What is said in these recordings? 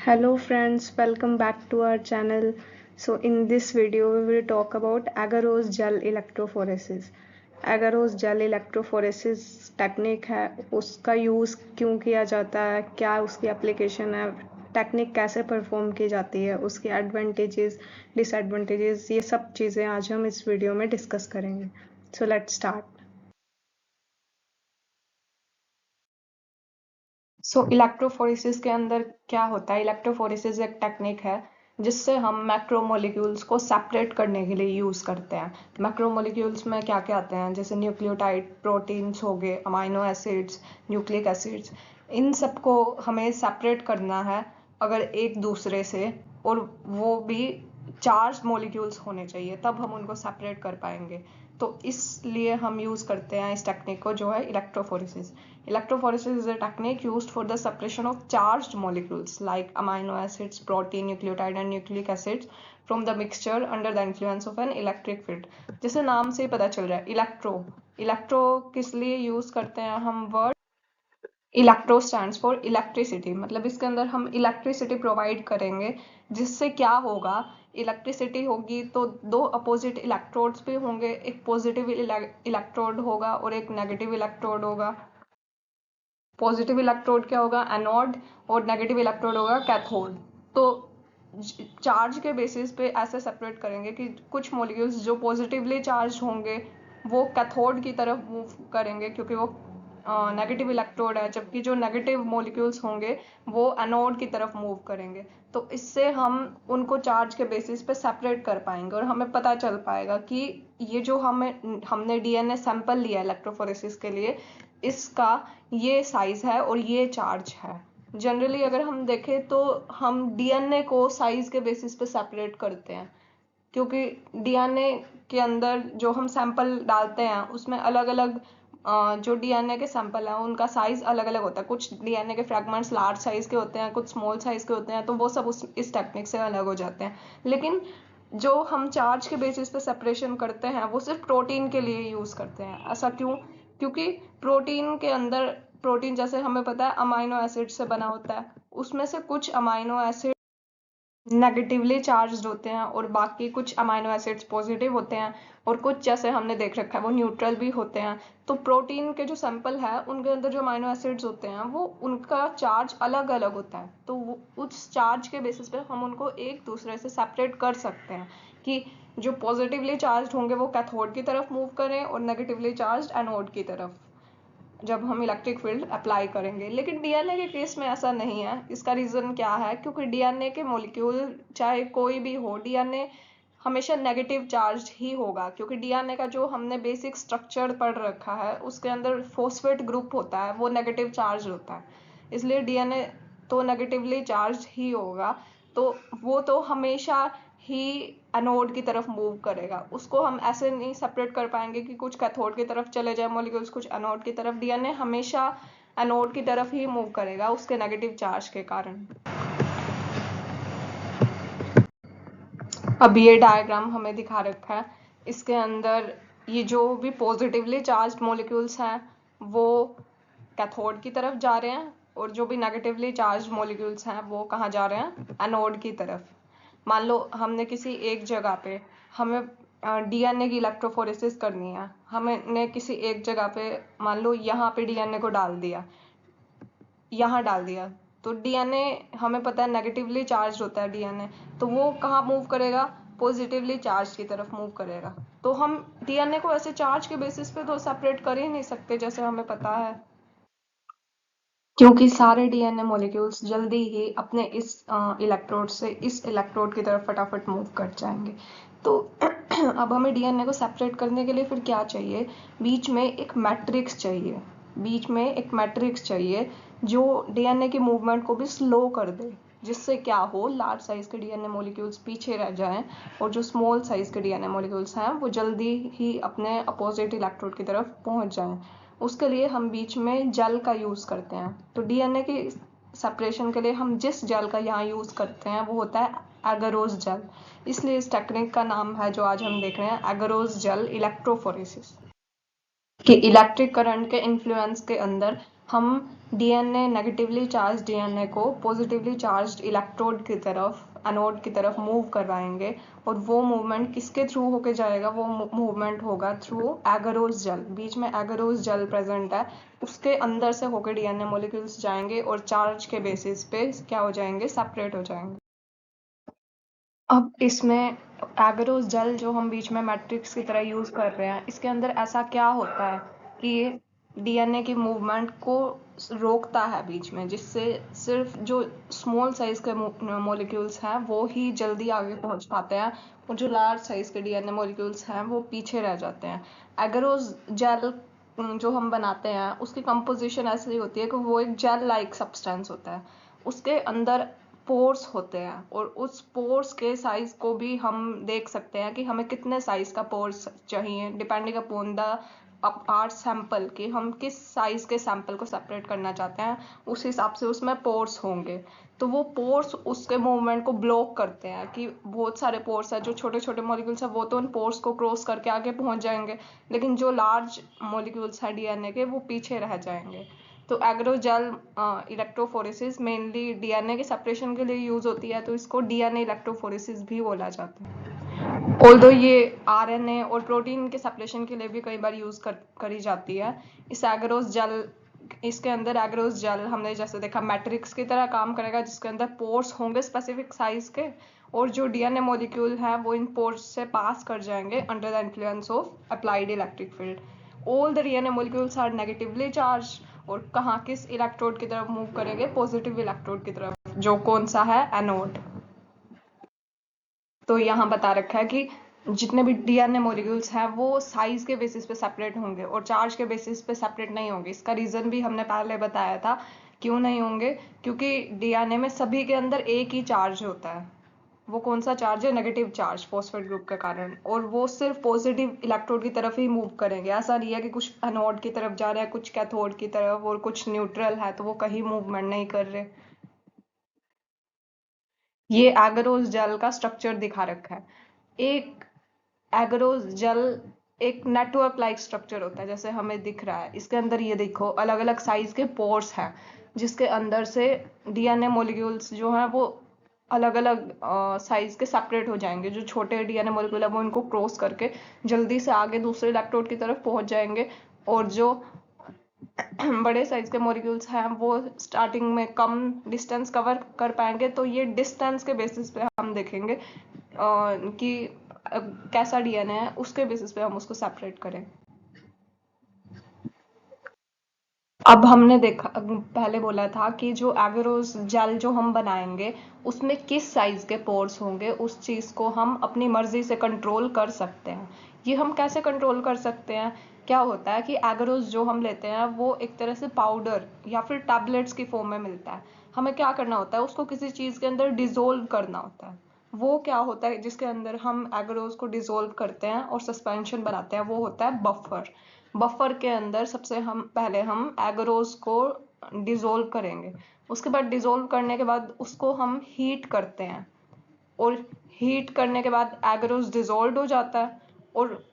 Hello friends, welcome back to our channel. So in this video we will talk about agarose gel electrophoresis. agarose gel electrophoresis technique है, उसका use क्यों किया जाता है, क्या उसकी एप्लीकेशन है, टेक्निक कैसे परफॉर्म की जाती है, उसके एडवांटेजेस डिसएडवांटेजेस, ये सब चीज़ें आज हम इस वीडियो में डिस्कस करेंगे. So let's start. इलेक्ट्रोफोरेसिस के अंदर क्या होता है? इलेक्ट्रोफोरेसिस एक टेक्निक है जिससे हम मैक्रोमोलिक्यूल्स को सेपरेट करने के लिए यूज़ करते हैं. मैक्रोमोलिक्यूल्स में क्या क्या आते हैं, जैसे न्यूक्लियोटाइड, प्रोटीन्स हो गए, अमाइनो एसिड्स, न्यूक्लिक एसिड्स. इन सबको हमें सेपरेट करना है अगर एक दूसरे से, और वो भी चार्ज मॉलिक्यूल्स होने चाहिए, तब हम उनको सेपरेट कर पाएंगे. तो इसलिए हम यूज़ करते हैं इस टेक्निक को, जो है electrophoresis. Electrophoresis is a technique used for the separation of charged molecules like amino acids, protein, nucleotide and nucleic acids from the mixture under the influence of an electric field. जैसे नाम से ही पता चल रहा है, इलेक्ट्रो किस लिए use करते हैं हम word? Electro stands for electricity. मतलब इसके अंदर हम इलेक्ट्रिसिटी प्रोवाइड करेंगे, जिससे क्या होगा, इलेक्ट्रिसिटी होगी तो दो अपोजिट इलेक्ट्रोड्स भी होंगे, एक पॉजिटिव इलेक्ट्रोड होगा और एक नेगेटिव इलेक्ट्रोड होगा. पॉजिटिव इलेक्ट्रोड क्या होगा? एनोड, और नेगेटिव इलेक्ट्रोड होगा कैथोड. तो चार्ज के बेसिस पे ऐसे सेपरेट करेंगे कि कुछ मॉलिक्यूल्स जो पॉजिटिवली चार्ज होंगे वो कैथोड की तरफ मूव करेंगे क्योंकि वो नेगेटिव इलेक्ट्रोड है, जबकि जो नेगेटिव मॉलिक्यूल्स होंगे वो एनोड की तरफ मूव करेंगे. तो इससे हम उनको चार्ज के बेसिस पे सेपरेट कर पाएंगे और हमें पता चल पाएगा कि ये जो हमने डीएनए सैंपल लिया इलेक्ट्रोफोरेसिस के लिए, इसका ये साइज है और ये चार्ज है. जनरली अगर हम देखें तो हम डीएनए को साइज के बेसिस पे सेपरेट करते हैं, क्योंकि डीएनए के अंदर जो हम सैंपल डालते हैं उसमें अलग अलग जो डीएनए के सैंपल हैं उनका साइज अलग अलग होता है. कुछ डीएनए के फ्रैगमेंट्स लार्ज साइज के होते हैं, कुछ स्मॉल साइज के होते हैं, तो वो सब इस टेक्निक से अलग हो जाते हैं. लेकिन जो हम चार्ज के बेसिस पे सेपरेशन करते हैं वो सिर्फ प्रोटीन के लिए यूज करते हैं. ऐसा क्यों? क्योंकि प्रोटीन के अंदर, प्रोटीन जैसे हमें पता है अमाइनो एसिड से बना होता है, उसमें से कुछ अमाइनो एसिड नेगेटिवली चार्ज्ड होते हैं और बाकी कुछ अमाइनो एसिड्स पॉजिटिव होते हैं, और कुछ जैसे हमने देख रखा है वो न्यूट्रल भी होते हैं. तो प्रोटीन के जो सैंपल है उनके अंदर जो अमाइनो एसिड्स होते हैं वो उनका चार्ज अलग अलग होता है. तो उस चार्ज के बेसिस पे हम उनको एक दूसरे से सेपरेट कर सकते हैं कि जो पॉजिटिवली चार्ज होंगे वो कैथोड की तरफ मूव करें और नेगेटिवली चार्ज एनोड की तरफ, जब हम इलेक्ट्रिक फील्ड अप्लाई करेंगे. लेकिन डीएनए के केस में ऐसा नहीं है. इसका रीजन क्या है? क्योंकि डीएनए के मॉलिक्यूल चाहे कोई भी हो, डीएनए हमेशा नेगेटिव चार्ज ही होगा, क्योंकि डीएनए का जो हमने बेसिक स्ट्रक्चर पढ़ रखा है उसके अंदर फॉस्फेट ग्रुप होता है, वो नेगेटिव चार्ज होता है. इसलिए डीएनए तो नेगेटिवली चार्ज ही होगा. तो वो तो हमेशा ही एनोड की तरफ मूव करेगा. उसको हम ऐसे नहीं सेपरेट कर पाएंगे कि कुछ कैथोड की तरफ चले जाए मॉलिक्यूल्स, कुछ एनोड की तरफ. डीएनए हमेशा एनोड की तरफ ही मूव करेगा उसके नेगेटिव चार्ज के कारण. अब ये डायग्राम हमें दिखा रखा है, इसके अंदर ये जो भी पॉजिटिवली चार्ज्ड मॉलिक्यूल्स हैं वो कैथोड की तरफ जा रहे हैं, और जो भी नेगेटिवली चार्ज्ड मॉलिक्यूल्स हैं वो कहाँ जा रहे हैं? एनोड की तरफ. मान लो हमने किसी एक जगह पे, हमें डीएनए की इलेक्ट्रोफोरेसिस करनी है, हमने किसी एक जगह पे मान लो यहाँ पे डीएनए को डाल दिया, यहाँ डाल दिया, तो डीएनए हमें पता है नेगेटिवली चार्ज होता है डीएनए, तो वो कहाँ मूव करेगा? पॉजिटिवली चार्ज की तरफ मूव करेगा. तो हम डीएनए को ऐसे चार्ज के बेसिस पे तो सेपरेट कर ही नहीं सकते जैसे हमें पता है, क्योंकि सारे डीएनए मॉलिक्यूल्स जल्दी ही अपने इस इलेक्ट्रोड से इस इलेक्ट्रोड की तरफ फटाफट मूव कर जाएंगे. तो अब हमें डीएनए को सेपरेट करने के लिए फिर क्या चाहिए? बीच में एक मैट्रिक्स चाहिए. बीच में एक मैट्रिक्स चाहिए जो डीएनए की मूवमेंट को भी स्लो कर दे, जिससे क्या हो, लार्ज साइज के डीएनए मॉलिक्यूल्स पीछे रह जाएं और जो स्मॉल साइज के डीएनए मॉलिक्यूल्स हैं वो जल्दी ही अपने अपोजिट इलेक्ट्रोड की तरफ पहुंच जाएं. उसके लिए हम बीच में जेल का यूज करते हैं. तो डीएनए की सेपरेशन के लिए हम जिस जेल का यहाँ यूज करते हैं वो होता है एगरोस जेल. इसलिए इस टेक्निक का नाम है जो आज हम देख रहे हैं, एगरोस जेल इलेक्ट्रोफोरेसिस. कि इलेक्ट्रिक करंट के इन्फ्लुएंस के अंदर हम डीएनए नेगेटिवली चार्ज डीएनए को पॉजिटिवली चार्ज इलेक्ट्रोड की तरफ एनोड की तरफ मूव करवाएंगे, और वो मूवमेंट किसके थ्रू होके जाएगा? वो मूवमेंट होगा थ्रू एगरोस जेल। बीच में एगरोस जेल प्रेजेंट है, उसके अंदर से होकर डीएनए मॉलिक्यूल्स जाएंगे और चार्ज के बेसिस पे क्या हो जाएंगे? सेपरेट हो जाएंगे। अब इसमें एगरोस जेल जो हम बीच में मैट्रिक्स की तरह यूज कर रहे हैं, इसके अंदर ऐसा क्या होता है कि ये डीएनए की मूवमेंट को रोकता है बीच में, जिससे सिर्फ जो स्मॉल साइज के मॉलिक्यूल्स हैं वो ही जल्दी आगे पहुंच पाते हैं, और जो लार्ज साइज के डीएनए मॉलिक्यूल्स हैं वो पीछे रह जाते हैं। एगरोस जेल जो हम बनाते हैं उसकी कंपोजिशन ऐसी होती है कि वो एक जेल लाइक सब्सटेंस होता है, उसके अंदर पोर्स होते हैं, और उस पोर्स के साइज को भी हम देख सकते हैं कि हमें कितने साइज का पोर्स चाहिए, depending upon the R sample, कि हम किस साइज के सैंपल को सेपरेट करना चाहते हैं, उस हिसाब से उसमें पोर्स होंगे। तो वो पोर्स उसके मूवमेंट को ब्लॉक करते हैं, कि बहुत सारे पोर्स हैं, जो छोटे छोटे मॉलिक्यूल्स हैं वो तो उन पोर्स को क्रॉस करके आगे पहुंच जाएंगे, लेकिन जो लार्ज मॉलिक्यूल्स हैं डीएनए के वो पीछे रह जाएंगे। तो एग्रोजेल इलेक्ट्रोफोरेसिस मेनली डीएनए के सेपरेशन के लिए यूज होती है, तो इसको डीएनए इलेक्ट्रोफोरेसिस भी बोला जाता है। ऑल्दो ये आरएनए और प्रोटीन के सेपरेशन के लिए भी कई बार यूज करी जाती है। इस एग्रोस जेल इसके अंदर एग्रोस जेल हमने जैसे देखा मैट्रिक्स की तरह काम करेगा, जिसके अंदर पोर्स होंगे स्पेसिफिक साइज के, और जो डीएनए मॉलिक्यूल है वो इन पोर्स से पास कर जाएंगे under the influence of applied electric field. All the DNA molecules are negatively charge, और कहाँ किस इलेक्ट्रोड की तरफ मूव करेंगे? पॉजिटिव इलेक्ट्रोड की तरफ, जो कौन सा है? एनोड। तो यहाँ बता रखा है कि जितने भी डीएनए मॉलिक्यूल्स हैं वो साइज के बेसिस पे सेपरेट होंगे और चार्ज के बेसिस पे सेपरेट नहीं होंगे। इसका रीजन भी हमने पहले बताया था, क्यों नहीं होंगे? क्योंकि डीएनए में सभी के अंदर एक ही चार्ज होता है। वो कौन सा चार्ज है? नेगेटिव चार्ज, फॉस्फेट ग्रुप के कारण, और वो सिर्फ पॉजिटिव इलेक्ट्रोड की तरफ ही मूव करेंगे। ऐसा नहीं है कि कुछ एनोड की तरफ जा रहा है, कुछ कैथोड की तरफ, और कुछ न्यूट्रल है तो वो कहीं मूवमेंट नहीं कर रहे। ये एगरोस जेल का स्ट्रक्चर दिखा रखा है। एक एगरोस जेल एक नेटवर्क लाइक स्ट्रक्चर होता है, जैसे हमें दिख रहा है। इसके अंदर ये देखो अलग अलग साइज के पोर्स हैं, जिसके अंदर से डीएनए मॉलिक्यूल्स जो हैं वो अलग अलग साइज के सेपरेट हो जाएंगे। जो छोटे डीएनए मॉलिक्यूल है वो इनको क्रॉस करके जल्दी से आगे दूसरे इलेक्ट्रोड की तरफ पहुंच जाएंगे, और जो बड़े साइज के मॉलिक्यूल्स हैं वो स्टार्टिंग में कम डिस्टेंस कवर कर पाएंगे। तो ये डिस्टेंस के बेसिस पे हम देखेंगे कि कैसा डीएनए है, उसके बेसिस पे हम उसको सेपरेट करें। अब हमने देखा, पहले बोला था कि जो एगरोस जेल जो हम बनाएंगे उसमें किस साइज के पोर्स होंगे, उस चीज को हम अपनी मर्जी से कंट्रोल कर सकते हैं। ये हम कैसे कंट्रोल कर सकते हैं? क्या होता है कि एगरोस जो हम लेते हैं वो एक तरह से पाउडर या फिर टैबलेट्स की फॉर्म में मिलता है। हमें क्या करना होता है? उसको किसी चीज के अंदर डिसोल्व करना होता है। वो क्या होता है जिसके अंदर हम एगरोस को डिसोल्व करते हैं और सस्पेंशन बनाते हैं? वो होता है बफर। बफर के अंदर सबसे हम पहले हम एगरोस को डिसोल्व करेंगे। उसके बाद डिसोल्व करने के बाद उसको हम हीट करते हैं, और हीट करने के बाद एगरोस डिसोल्व हो जाता है, और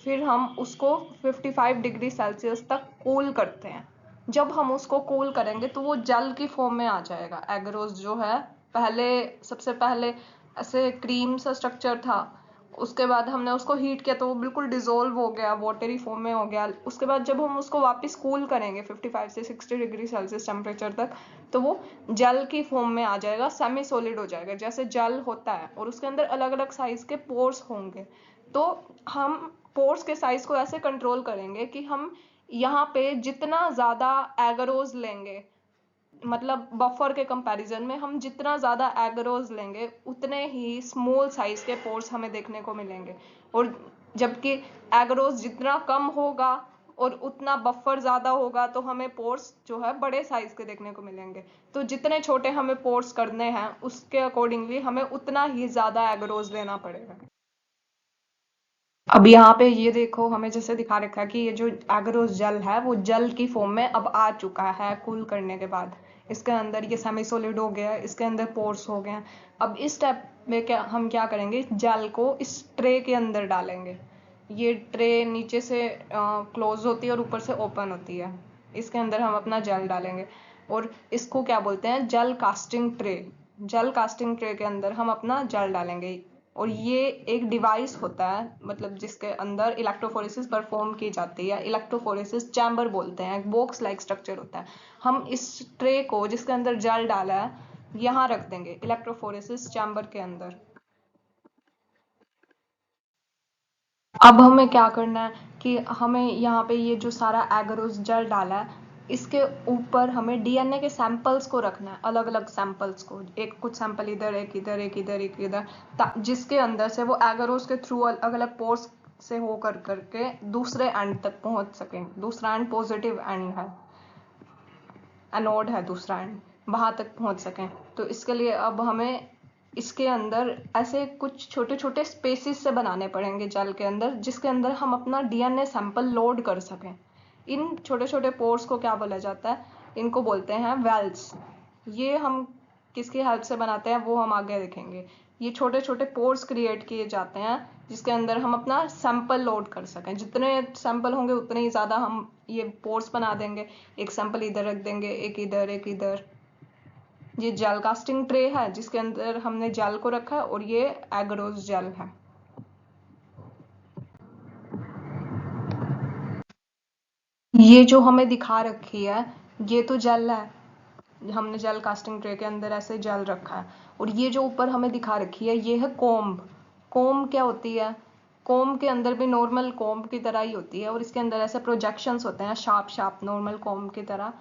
फिर हम उसको 55 डिग्री सेल्सियस तक कूल करते हैं। जब हम उसको कूल करेंगे तो वो जेल की फॉर्म में आ जाएगा। एगरोस जो है पहले, सबसे पहले ऐसे क्रीम सा स्ट्रक्चर था, उसके बाद हमने उसको हीट किया तो वो बिल्कुल डिसोल्व हो गया, वाटरी फॉर्म में हो गया। उसके बाद जब हम उसको वापस कूल करेंगे 55 से 60 डिग्री सेल्सियस टेम्परेचर तक, तो वो जेल की फॉर्म में आ जाएगा, सेमी सॉलिड हो जाएगा जैसे जेल होता है, और उसके अंदर अलग अलग साइज के पोर्स होंगे। तो हम पोर्स के साइज को ऐसे कंट्रोल करेंगे कि हम यहाँ पे जितना ज्यादा एगरोज लेंगे, मतलब बफर के कंपैरिजन में हम जितना ज्यादा एगरोज लेंगे उतने ही स्मॉल साइज के पोर्स हमें देखने को मिलेंगे, और जबकि एगरोज जितना कम होगा और उतना बफर ज्यादा होगा तो हमें पोर्स जो है बड़े साइज के देखने को मिलेंगे। तो जितने छोटे हमें पोर्स करने हैं उसके अकॉर्डिंगली हमें उतना ही ज्यादा एगरोज लेना पड़ेगा। अब यहाँ पे ये देखो हमें जैसे दिखा रखा है कि ये जो एगरोस जेल है वो जेल की फॉर्म में अब आ चुका है कूल करने के बाद। इसके अंदर ये सेमी सॉलिड हो गया है, इसके अंदर पोर्स हो गए हैं। अब इस स्टेप में क्या हम क्या करेंगे? जेल को इस ट्रे के अंदर डालेंगे। ये ट्रे नीचे से क्लोज होती है और ऊपर से ओपन होती है। इसके अंदर हम अपना जेल डालेंगे। और इसको क्या बोलते हैं, जल कास्टिंग ट्रे। जल कास्टिंग ट्रे के अंदर हम अपना जल डालेंगे और ये एक डिवाइस होता है, मतलब जिसके अंदर इलेक्ट्रोफोरेसिस परफॉर्म की जाती है। इलेक्ट्रोफोरेसिस चैम्बर बोलते हैं, एक बॉक्स लाइक स्ट्रक्चर होता है। हम इस ट्रे को जिसके अंदर जल डाला है यहाँ रख देंगे इलेक्ट्रोफोरेसिस चैम्बर के अंदर। अब हमें क्या करना है कि हमें यहाँ पे ये जो सारा एगरोस जेल डाला है इसके ऊपर हमें डीएनए के सैंपल्स को रखना है, अलग अलग सैंपल्स को, एक कुछ सैंपल इधर, एक इधर, एक इधर, एक इधर, जिसके अंदर से वो एगरोस के थ्रू अलग अलग पोर्स से होकर करके दूसरे एंड तक पहुंच सकें। दूसरा एंड पॉजिटिव एंड है, एनोड है दूसरा एंड, वहां तक पहुंच सकें। तो इसके लिए अब हमें इसके अंदर ऐसे कुछ छोटे छोटे स्पेसिस से बनाने पड़ेंगे जेल के अंदर, जिसके अंदर हम अपना डीएनए सैंपल लोड कर सकें। इन छोटे छोटे पोर्स को क्या बोला जाता है, इनको बोलते हैं वेल्स। ये हम किसकी हेल्प से बनाते हैं वो हम आगे देखेंगे। ये छोटे छोटे पोर्स क्रिएट किए जाते हैं जिसके अंदर हम अपना सैंपल लोड कर सकें। जितने सैंपल होंगे उतने ही ज़्यादा हम ये पोर्स बना देंगे। एक सैंपल इधर रख देंगे, एक इधर, एक इधर। ये जेल कास्टिंग ट्रे है जिसके अंदर हमने जेल को रखा है और ये एगरोस जेल है। ये जो हमें दिखा रखी है ये तो जेल है, हमने जेल कास्टिंग ट्रे के अंदर ऐसे जेल रखा है। और ये जो ऊपर हमें दिखा रखी है ये है कोम्ब। कोम्ब क्या होती है, कोम्ब के अंदर भी नॉर्मल कोम्ब की तरह ही होती है और इसके अंदर ऐसे प्रोजेक्शंस होते हैं शार्प शार्प नॉर्मल कोम्ब की तरह।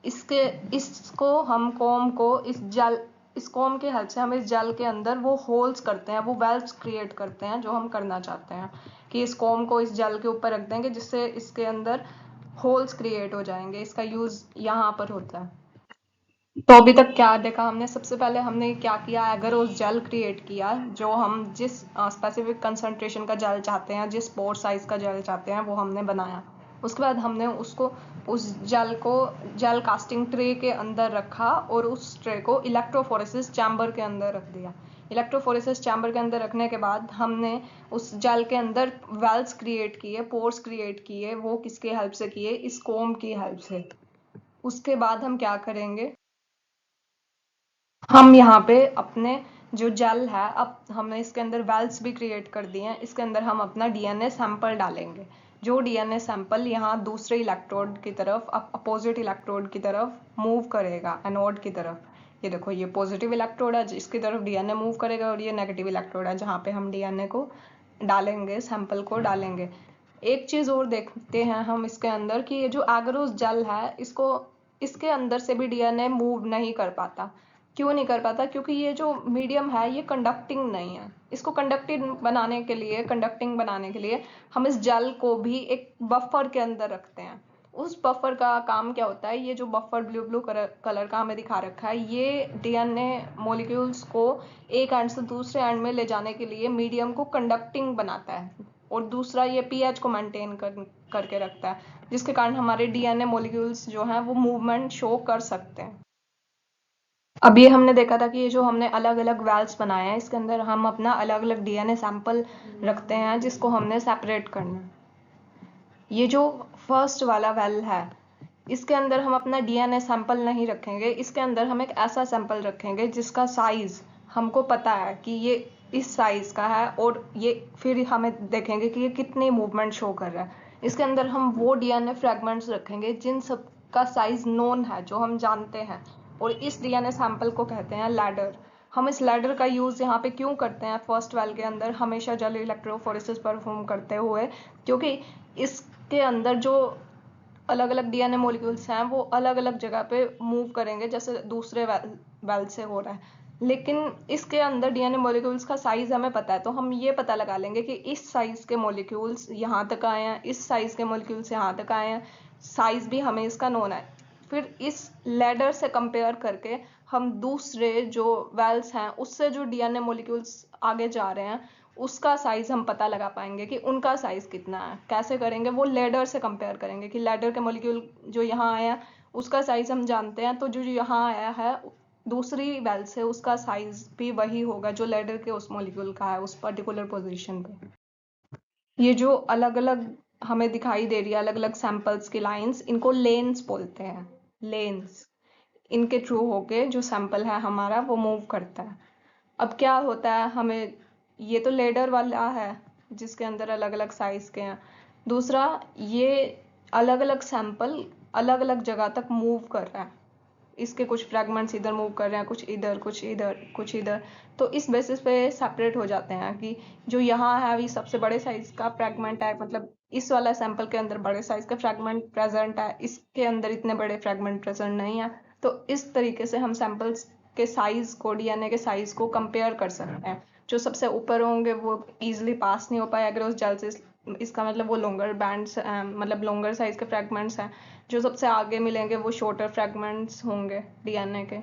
इसके इसको हम कोम्ब को इस कोम्ब के हेल्प से हम इस जेल के अंदर वो होल्स करते हैं, वो वेल्व्स क्रिएट करते हैं जो हम करना चाहते हैं कि इस कोम्ब को इस जेल के ऊपर रख देंगे जिससे इसके अंदर होल्स क्रिएट हो जाएंगे। इसका यूज यहाँ पर होता है। तो अभी तक क्या देखा हमने, सबसे पहले हमने क्या किया, एगरोस जेल क्रिएट किया जो हम जिस स्पेसिफिक कंसंट्रेशन का जेल चाहते हैं, जिस पोर साइज का जेल चाहते हैं वो हमने बनाया। उसके बाद हमने उसको उस जेल को जेल कास्टिंग ट्रे के अंदर रखा और उस ट्रे को इलेक्ट्रोफोरेसिस चैम्बर के अंदर रख दिया। इलेक्ट्रोफोरेसिस चैम्बर के अंदर रखने के बाद हमने उस जेल के अंदर वेल्व्स क्रिएट किए, पोर्स क्रिएट किए। वो किसके हेल्प से किए, इस कोम्ब की हेल्प से। उसके बाद हम क्या करेंगे, हम यहाँ पे अपने जो जेल है, अब हमने इसके अंदर वेल्स भी क्रिएट कर दिए हैं। इसके अंदर हम अपना डीएनए सैंपल डालेंगे। जो डीएनए सैंपल यहाँ दूसरे इलेक्ट्रोड की तरफ, अपोजिट इलेक्ट्रोड की तरफ मूव करेगा, एनोड की तरफ। ये देखो ये पॉजिटिव इलेक्ट्रोड है जिसकी तरफ डीएनए मूव करेगा और ये नेगेटिव इलेक्ट्रोड है जहाँ पे हम डीएनए को डालेंगे, सैंपल को डालेंगे। एक चीज और देखते हैं हम इसके अंदर कि ये जो एगरोस जेल है इसको, इसके अंदर से भी डीएनए मूव नहीं कर पाता। क्यों नहीं कर पाता, क्योंकि ये जो मीडियम है ये कंडक्टिंग नहीं है। इसको कंडक्टिंग बनाने के लिए हम इस जेल को भी एक बफर के अंदर रखते हैं। उस बफर का काम क्या होता है, ये जो बफर ब्लू ब्लू कलर का हमें दिखा रखा है ये डीएनए मॉलिक्यूल्स को एक एंड से दूसरे एंड में ले जाने के लिए मीडियम को कंडक्टिंग बनाता है। और दूसरा ये पीएच को मेंटेन करके रखता है जिसके कारण हमारे डीएनए मॉलिक्यूल्स जो हैं वो मूवमेंट शो कर सकते हैं। अब ये हमने देखा था कि ये जो हमने अलग अलग वेल्स बनाए हैं इसके अंदर हम अपना अलग अलग डीएनए सैंपल रखते हैं जिसको हमने सेपरेट करना है। ये जो फर्स्ट वाला वेल है इसके अंदर हम अपना डीएनए सैंपल नहीं रखेंगे, इसके अंदर हम एक ऐसा सैंपल रखेंगे जिसका साइज हमको पता है कि ये इस साइज का है और ये फिर हमें देखेंगे कि ये कितनी मूवमेंट शो कर रहा है। इसके अंदर हम वो डीएनए फ्रेगमेंट्स रखेंगे जिन सब का साइज नोन है, जो हम जानते हैं। और इस डीएनए सैंपल को कहते हैं लैडर। हम इस लैडर का यूज यहाँ पे क्यों करते हैं फर्स्ट वेल के अंदर हमेशा जल इलेक्ट्रोफोरेसिस परफॉर्म करते हुए, क्योंकि इसके अंदर जो अलग अलग डीएनए मॉलिक्यूल्स हैं वो अलग अलग जगह पे मूव करेंगे जैसे दूसरे वेल से हो रहा है। लेकिन इसके अंदर डीएनए मॉलिक्यूल्स का साइज हमें पता है, तो हम ये पता लगा लेंगे कि इस साइज के मॉलिक्यूल्स यहाँ तक आए हैं, इस साइज के मॉलिक्यूल्स यहाँ तक आए हैं। साइज भी हमें इसका नोन है। फिर इस लेडर से कंपेयर करके हम दूसरे जो वेल्स हैं उससे जो डीएनए मॉलिक्यूल्स आगे जा रहे हैं उसका साइज हम पता लगा पाएंगे कि उनका साइज कितना है। कैसे करेंगे, वो लेडर से कंपेयर करेंगे कि लेडर के मॉलिक्यूल जो यहाँ आया उसका साइज हम जानते हैं, तो जो यहाँ आया है दूसरी वेल से उसका साइज भी वही होगा जो लेडर के उस मॉलिक्यूल का है उस पर्टिकुलर पोजीशन पे। ये जो अलग अलग हमें दिखाई दे रही है अलग अलग सैंपल्स की लाइंस, इनको लेन्स बोलते हैं, लेन्स। इनके थ्रू होके जो सैंपल है हमारा वो मूव करता है। अब क्या होता है, हमें ये तो लेडर वाला है जिसके अंदर अलग अलग साइज के हैं। दूसरा, ये अलग अलग सैंपल अलग अलग जगह तक मूव कर रहा है। इसके कुछ फ्रैगमेंट्स इधर मूव कर रहे हैं, कुछ इधर, कुछ इधर, कुछ इधर। तो इस बेसिस पे सेपरेट हो जाते हैं कि जो यहाँ है ये सबसे बड़े साइज का फ्रैगमेंट है, मतलब इस वाला सैंपल के अंदर बड़े साइज का फ्रैगमेंट प्रेजेंट है, इसके अंदर इतने बड़े फ्रैगमेंट प्रेजेंट नहीं है। तो इस तरीके से हम सैंपल्स के साइज को, डीएनए के साइज को कंपेयर कर सकते हैं। जो सबसे ऊपर होंगे वो इजिली पास नहीं हो पाए अगर उस जल से, इसका मतलब वो लॉन्गर बैंड्स, मतलब लॉन्गर साइज के फ्रैगमेंट्स हैं। जो सबसे आगे मिलेंगे वो शॉर्टर फ्रैगमेंट्स होंगे डीएनए के।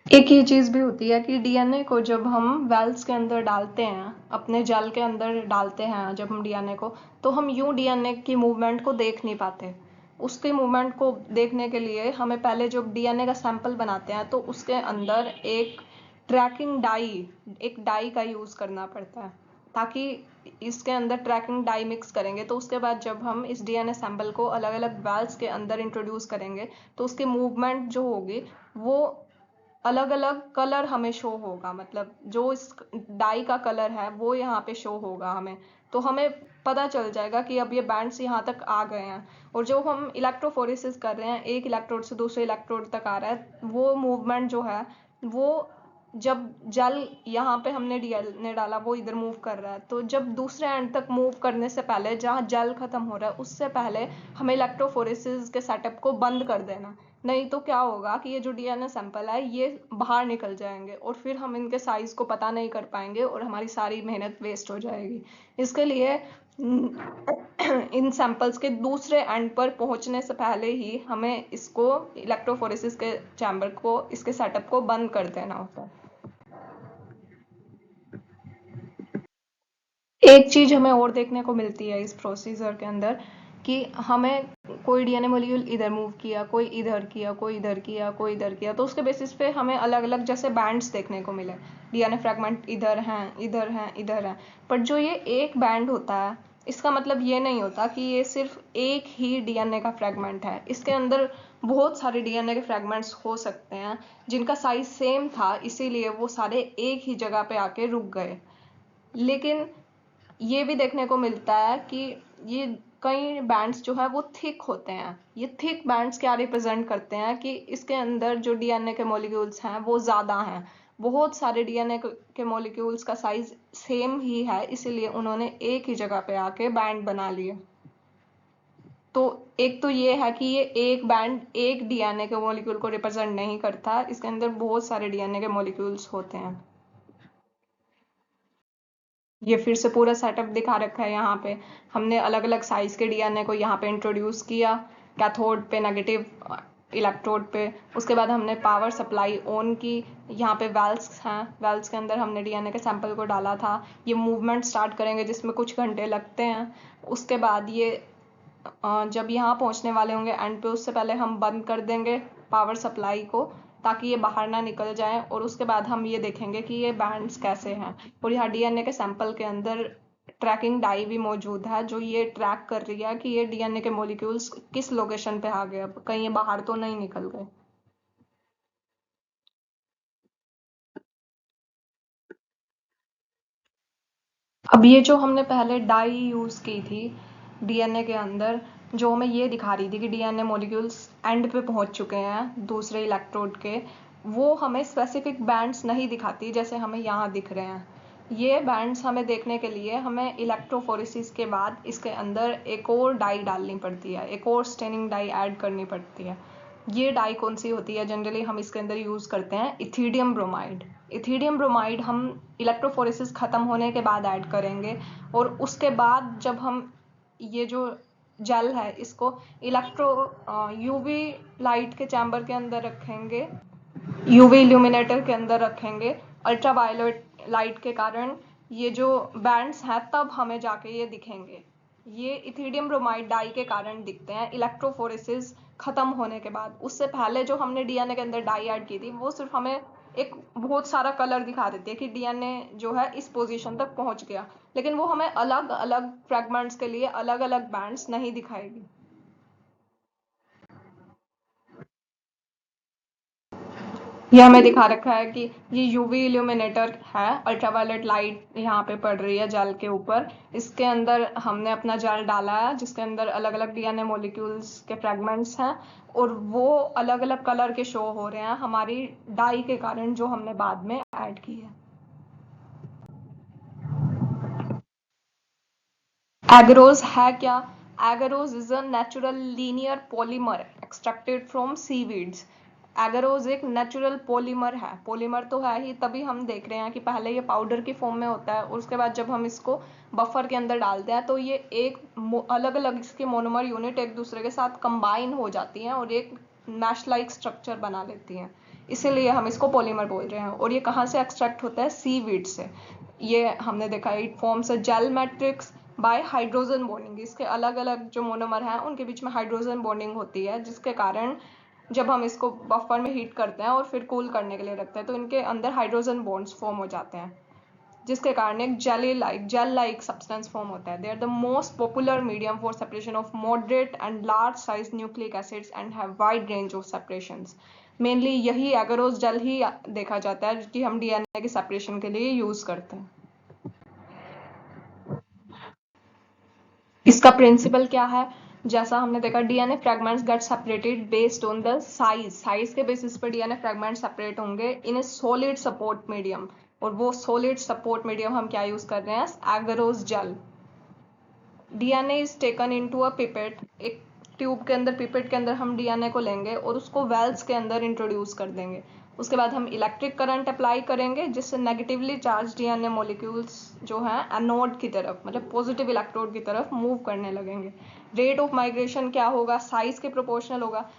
एक ये चीज भी होती है कि डीएनए को जब हम वेल्स के अंदर डालते हैं, अपने जेल के अंदर डालते हैं जब हम डीएनए को, तो हम यूं डीएनए की मूवमेंट को देख नहीं पाते। उसके मूवमेंट को देखने के लिए हमें पहले जब डीएनए का सैंपल बनाते हैं तो उसके अंदर एक डाई का यूज करना पड़ता है, ताकि इसके अंदर ट्रैकिंग डाई मिक्स करेंगे तो उसके बाद जब हम इस डीएनए सैंपल को अलग अलग वेल्स के अंदर इंट्रोड्यूस करेंगे तो उसकी मूवमेंट जो होगी वो अलग अलग कलर हमें शो होगा। मतलब जो इस डाई का कलर है वो यहाँ पे शो होगा हमें। तो हमें पता चल जाएगा कि अब ये बैंड्स यहाँ तक आ गए हैं। और जो हम इलेक्ट्रोफोरेसिस कर रहे हैं, एक इलेक्ट्रोड से दूसरे इलेक्ट्रोड तक आ रहा है, वो मूवमेंट जो है वो जब जल यहाँ पे हमने डीएनए डाला वो इधर मूव कर रहा है, तो जब दूसरे एंड तक मूव करने से पहले जहाँ जल खत्म हो रहा है उससे पहले हमें इलेक्ट्रोफोरेसिस के सेटअप को बंद कर देना। नहीं तो क्या होगा कि ये जो डीएनए सैंपल है ये बाहर निकल जाएंगे और फिर हम इनके साइज को पता नहीं कर पाएंगे और हमारी सारी मेहनत वेस्ट हो जाएगी। इसके लिए इन सैंपल्स के दूसरे एंड पर पहुंचने से पहले ही हमें इसको इलेक्ट्रोफोरेसिस के चैम्बर को, इसके सेटअप को बंद कर देना होता है। एक चीज हमें और देखने को मिलती है इस प्रोसीजर के अंदर कि हमें कोई डीएनए मॉलिक्यूल इधर मूव किया, कोई इधर किया, कोई इधर किया, कोई इधर किया, तो उसके बेसिस पे हमें अलग अलग जैसे बैंड्स देखने को मिले। डीएनए फ्रैगमेंट इधर हैं, इधर हैं, इधर हैं। पर जो ये एक बैंड होता है इसका मतलब ये नहीं होता कि ये सिर्फ एक ही डीएनए का फ्रैगमेंट है। इसके अंदर बहुत सारे डीएनए के फ्रैगमेंट्स हो सकते हैं जिनका साइज सेम था, इसीलिए वो सारे एक ही जगह पे आके रुक गए। लेकिन ये भी देखने को मिलता है कि ये कई बैंड्स जो है वो थिक होते हैं। ये थिक बैंड्स क्या रिप्रेजेंट करते हैं कि इसके अंदर जो डीएनए के मॉलिक्यूल्स हैं वो ज्यादा हैं। बहुत सारे डीएनए के मॉलिक्यूल्स का साइज सेम ही है, इसीलिए उन्होंने एक ही जगह पे आके बैंड बना लिए। तो एक तो ये है कि ये एक बैंड एक डीएनए के मॉलिक्यूल को रिप्रेजेंट नहीं करता, इसके अंदर बहुत सारे डीएनए के मॉलिक्यूल्स होते हैं। ये फिर से पूरा सेटअप दिखा रखा है यहाँ पे। हमने अलग अलग साइज के डीएनए को यहाँ पे इंट्रोड्यूस किया, कैथोड पे नेगेटिव इलेक्ट्रोड पे। उसके बाद हमने पावर सप्लाई ऑन की। यहाँ पे वेल्स हैं, वेल्स के अंदर हमने डीएनए के सैंपल को डाला था। ये मूवमेंट स्टार्ट करेंगे जिसमें कुछ घंटे लगते हैं। उसके बाद ये जब यहाँ पहुँचने वाले होंगे एंड पे, उससे पहले हम बंद कर देंगे पावर सप्लाई को ताकि ये बाहर ना निकल जाए। और उसके बाद हम ये देखेंगे कि ये बैंड्स कैसे हैं। और यहाँ डीएनए के सैंपल के अंदर ट्रैकिंग डाई भी मौजूद है जो ये ट्रैक कर रही है कि ये डीएनए के मॉलिक्यूल्स किस लोकेशन पे आ गए, अब कहीं ये बाहर तो नहीं निकल गए। अब ये जो हमने पहले डाई यूज की थी डीएनए के अंदर, जो हमें ये दिखा रही थी कि डीएनए मॉलिक्यूल्स एंड पे पहुंच चुके हैं दूसरे इलेक्ट्रोड के, वो हमें स्पेसिफिक बैंड्स नहीं दिखाती जैसे हमें यहाँ दिख रहे हैं। ये बैंड्स हमें देखने के लिए हमें इलेक्ट्रोफोरेसिस के बाद इसके अंदर एक और डाई डालनी पड़ती है, एक और स्टेनिंग डाई ऐड करनी पड़ती है। ये डाई कौन सी होती है, जनरली हम इसके अंदर यूज करते हैं इथीडियम ब्रोमाइड। इथीडियम ब्रोमाइड हम इलेक्ट्रोफोरेसिस खत्म होने के बाद ऐड करेंगे। और उसके बाद जब हम ये जो जेल है इसको इलेक्ट्रो यूवी लाइट के चैम्बर के अंदर रखेंगे, यूवी इल्यूमिनेटर के अंदर रखेंगे, अल्ट्रावायलेट लाइट के कारण ये जो बैंड्स हैं तब हमें जाके ये दिखेंगे। ये इथीडियम ब्रोमाइड डाई के कारण दिखते हैं इलेक्ट्रोफोरेसिस खत्म होने के बाद। उससे पहले जो हमने डीएनए के अंदर डाई ऐड की थी वो सिर्फ हमें एक बहुत सारा कलर दिखा देती है कि डीएनए जो है इस पोजीशन तक पहुंच गया, लेकिन वो हमें अलग अलग फ्रेगमेंट्स के लिए अलग अलग बैंड्स नहीं दिखाएगी। ये हमें दिखा रखा है कि ये यूवी इल्यूमिनेटर है, अल्ट्रावायलेट लाइट यहाँ पे पड़ रही है जेल के ऊपर। इसके अंदर हमने अपना जेल डाला है जिसके अंदर अलग अलग डीएनए मॉलिक्यूल्स के फ्रेगमेंट्स हैं और वो अलग अलग कलर के शो हो रहे हैं हमारी डाई के कारण जो हमने बाद में ऐड की है। एगरोज है क्या? Agarose is a natural linear polymer extracted from seaweeds. Agarose एक नेचुरल पॉलीमर है, पॉलीमर तो है ही, तभी हम देख रहे हैं कि पहले ये पाउडर की फॉर्म में होता है और उसके बाद जब हम इसको बफर के अंदर डालते हैं तो ये एक अलग अलग इसके मोनोमर यूनिट एक दूसरे के साथ कंबाइन हो जाती हैं और एक मैश लाइक स्ट्रक्चर बना लेती हैं, इसीलिए हम इसको पॉलीमर बोल रहे हैं। और ये कहाँ से एक्सट्रैक्ट होता है? सीवीड से। ये हमने देखा है, it forms a gel matrix by hydrogen bonding. इसके अलग अलग जो मोनोमर हैं उनके बीच में हाइड्रोजन बॉन्डिंग होती है जिसके कारण जब हम इसको बफर में हीट करते हैं और फिर कूल करने के लिए रखते हैं तो इनके अंदर हाइड्रोजन बॉन्ड्स फॉर्म हो जाते हैं जिसके कारण एक जेल लाइक सब्सटेंस फॉर्म होता है। They are the most popular medium for separation of moderate and large size nucleic acids and have wide range of separations. Mainly यही एगरोस जेल ही देखा जाता है कि हम डीएनए की सेपरेशन के लिए यूज करते हैं। इसका प्रिंसिपल क्या है? जैसा हमने देखा, DNA fragments get separated based on the size के बेसिस पर डीएनए फ्रेगमेंट सेपरेट होंगे इन ए सॉलिड सपोर्ट मीडियम। और वो सॉलिड सपोर्ट मीडियम हम क्या यूज कर रहे हैं? Agarose gel. DNA is taken into a pipette. एक ट्यूब के अंदर, पिपेट के अंदर हम डीएनए को लेंगे और उसको वेल्स के अंदर इंट्रोड्यूस कर देंगे। उसके बाद हम इलेक्ट्रिक करंट अप्लाई करेंगे जिससे नेगेटिवली चार्ज डीएनए मॉलिक्यूल्स जो हैं एनोड की तरफ, मतलब पॉजिटिव इलेक्ट्रोड की तरफ मूव करने लगेंगे। रेट ऑफ माइग्रेशन क्या होगा? साइज के प्रोपोर्शनल होगा।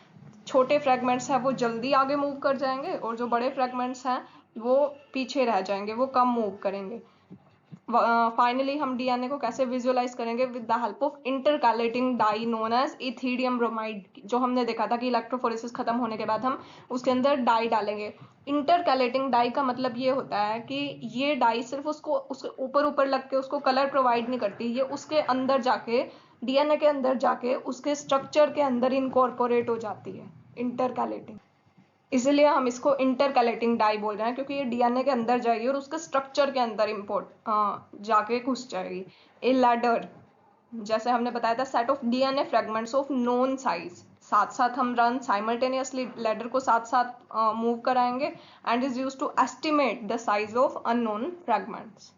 छोटे फ्रेगमेंट्स हैं वो जल्दी आगे मूव कर जाएंगे और जो बड़े फ्रेगमेंट्स हैं वो पीछे रह जाएंगे, वो कम मूव करेंगे। फाइनली हम डीएनए को कैसे विजुअलाइज करेंगे? With the help of intercalating dye known as ethidium bromide. जो हमने देखा था कि इलेक्ट्रोफोरेसिस खत्म होने के बाद हम उसके अंदर डाई डालेंगे। इंटरकैलेटिंग डाई का मतलब ये होता है कि ये डाई सिर्फ उसको उसके ऊपर ऊपर लग के उसको कलर प्रोवाइड नहीं करती, ये उसके अंदर जाके, डीएनए के अंदर जाके उसके स्ट्रक्चर के अंदर इनकॉर्पोरेट हो जाती है। इंटरकैलेटिंग, इसलिए हम इसको इंटरकैलेटिंग डाई बोल रहे हैं क्योंकि ये डीएनए के अंदर जाएगी और उसके स्ट्रक्चर के अंदर जाके घुस जाएगी। ए लैडर, जैसे हमने बताया था, set of DNA fragments of known size. साथ साथ हम रन साइमल्टेनियसली लैडर को साथ साथ मूव कराएंगे and is use to estimate the size of unknown fragments.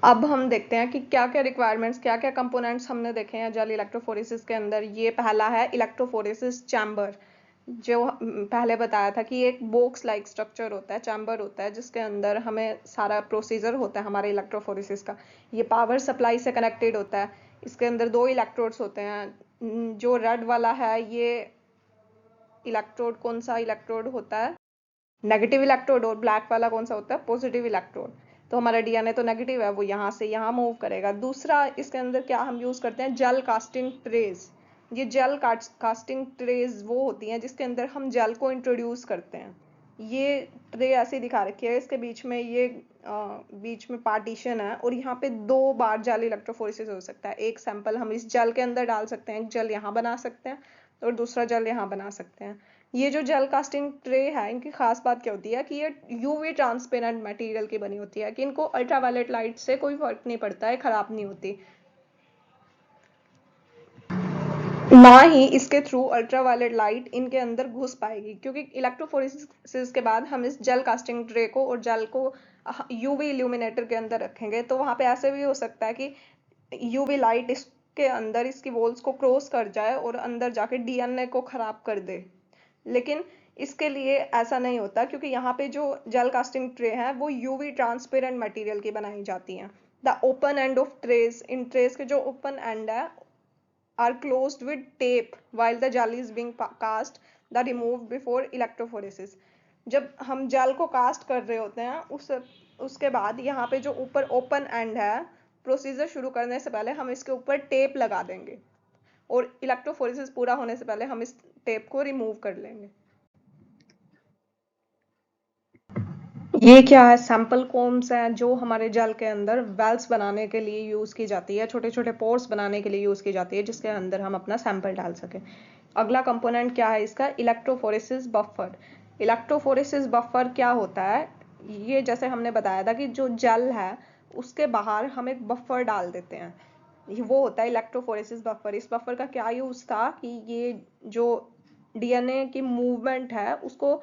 अब हम देखते हैं कि क्या क्या रिक्वायरमेंट्स, क्या क्या कंपोनेंट्स हमने देखे हैं जेल इलेक्ट्रोफोरेसिस के अंदर। ये पहला है इलेक्ट्रोफोरेसिस चैम्बर। जो पहले बताया था कि एक बॉक्स लाइक स्ट्रक्चर होता है, चैम्बर होता है जिसके अंदर हमें सारा प्रोसीजर होता है हमारे इलेक्ट्रोफोरेसिस का। ये पावर सप्लाई से कनेक्टेड होता है। इसके अंदर दो इलेक्ट्रोड्स होते हैं। जो रेड वाला है ये इलेक्ट्रोड कौन सा इलेक्ट्रोड होता है? Negative electrode. और ब्लैक वाला कौन सा होता है? Positive electrode. तो हमारा डीएनए तो नेगेटिव है, वो यहाँ से यहाँ मूव करेगा। दूसरा, इसके अंदर क्या हम यूज करते हैं? Gel casting trays. ये जेल कास्टिंग ट्रेज वो होती हैं जिसके अंदर हम जेल को इंट्रोड्यूस करते हैं। ये ट्रे ऐसे दिखा रखी है, इसके बीच में ये बीच में पार्टीशन है और यहाँ पे दो बार जेल इलेक्ट्रोफोरेसिस हो सकता है। एक सैंपल हम इस जेल के अंदर डाल सकते हैं, एक जेल यहाँ बना सकते हैं और दूसरा जेल यहाँ बना सकते हैं। ये जो जेल कास्टिंग ट्रे है, इनकी खास बात क्या होती है कि ये यूवी ट्रांसपेरेंट मटेरियल की बनी होती है कि इनको अल्ट्रावायलेट लाइट से कोई फर्क नहीं पड़ता है, खराब नहीं होती। ना ही इसके थ्रू अल्ट्रावायलेट लाइट इनके अंदर घुस पाएगी क्योंकि इलेक्ट्रोफोरेसिस के बाद हम इस जेल कास्टिंग ट्रे को और जेल को यूवी इल्यूमिनेटर के अंदर रखेंगे तो वहां पे ऐसे भी हो सकता है कि यूवी लाइट इसके अंदर इसकी वॉल्स को क्रॉस कर जाए और अंदर जाके डीएनए को खराब कर दे। लेकिन इसके लिए ऐसा नहीं होता क्योंकि यहाँ पे जो जेल कास्टिंग ट्रे है वो यूवी ट्रांसपेरेंट मटेरियल की बनाई जाती हैं। The open end of trace, in trace के जो ओपन एंड है are closed with tape while the gel is being cast, the removed before electrophoresis। जब हम जेल को कास्ट कर रहे होते हैं उसके बाद यहाँ पे जो ऊपर ओपन एंड है, प्रोसीजर शुरू करने से पहले हम इसके ऊपर टेप लगा देंगे और इलेक्ट्रोफोरेसिस पूरा होने से पहले हम इस टेप को रिमूव कर लेंगे। ये क्या है? सैंपल कोम्स हैं जो हमारे जेल के अंदर वेल्स बनाने के लिए यूज की जाती है, छोटे छोटे पोर्स बनाने के लिए यूज की जाती है जिसके अंदर हम अपना सैंपल डाल सकें। अगला कंपोनेंट क्या है इसका, इलेक्ट्रोफोरेसिस बफर। इलेक्ट्रोफोरेसिस बफर क्या होता है, ये जैसे हमने बताया था कि जो जेल है उसके बाहर हम एक बफर डाल देते हैं, वो होता है इलेक्ट्रोफोरेसिस बफर। इस बफर का क्या यूज था कि ये जो डीएनए की मूवमेंट है उसको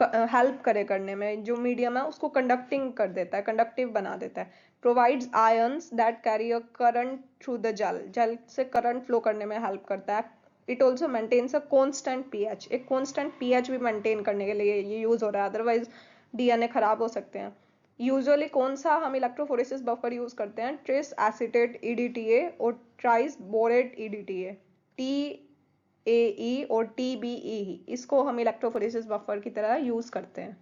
हेल्प करे करने में, जो मीडियम है उसको कंडक्टिंग कर देता है, कंडक्टिव बना देता है। Provides ions that carry a current through the gel, gel से करंट फ्लो करने में हेल्प करता है। It also maintains a constant pH, एक कांस्टेंट पीएच भी मेंटेन करने के लिए ये यूज हो रहा है, अदरवाइज डीएनए खराब हो सकते हैं। यूजुअली कौन सा हम इलेक्ट्रोफोरेसिस बफर यूज करते हैं, ट्रेस एसीटेट ईडीटीए और ट्राइस बोरेट ईडीटीए, टी ए ई और टी बी ई, इसको हम इलेक्ट्रोफोरेसिस बफर की तरह यूज करते हैं।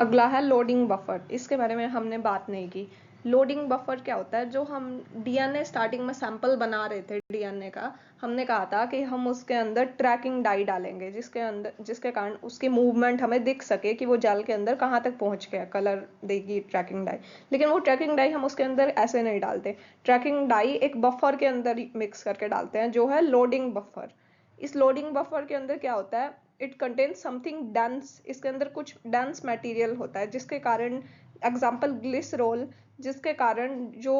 अगला है लोडिंग बफर, इसके बारे में हमने बात नहीं की। लोडिंग बफर क्या होता है, जो हम डीएनए स्टार्टिंग में सैंपल बना रहे थे डीएनए का, हमने कहा था कि हम उसके अंदर ट्रैकिंग डाई डालेंगे जिसके कारण उसकी मूवमेंट हमें दिख सके कि वो जेल के अंदर कहाँ तक पहुंच गया, कलर देगी ट्रैकिंग डाई। लेकिन वो ट्रैकिंग डाई हम उसके अंदर ऐसे नहीं डालते, ट्रैकिंग डाई एक बफर के अंदर मिक्स करके डालते हैं जो है लोडिंग बफर। इस लोडिंग बफर के अंदर क्या होता है, इट कंटेन्स समथिंग डेंस, इसके अंदर कुछ डेंस मटेरियल होता है जिसके कारण, एग्जांपल ग्लिसरोल, जिसके कारण जो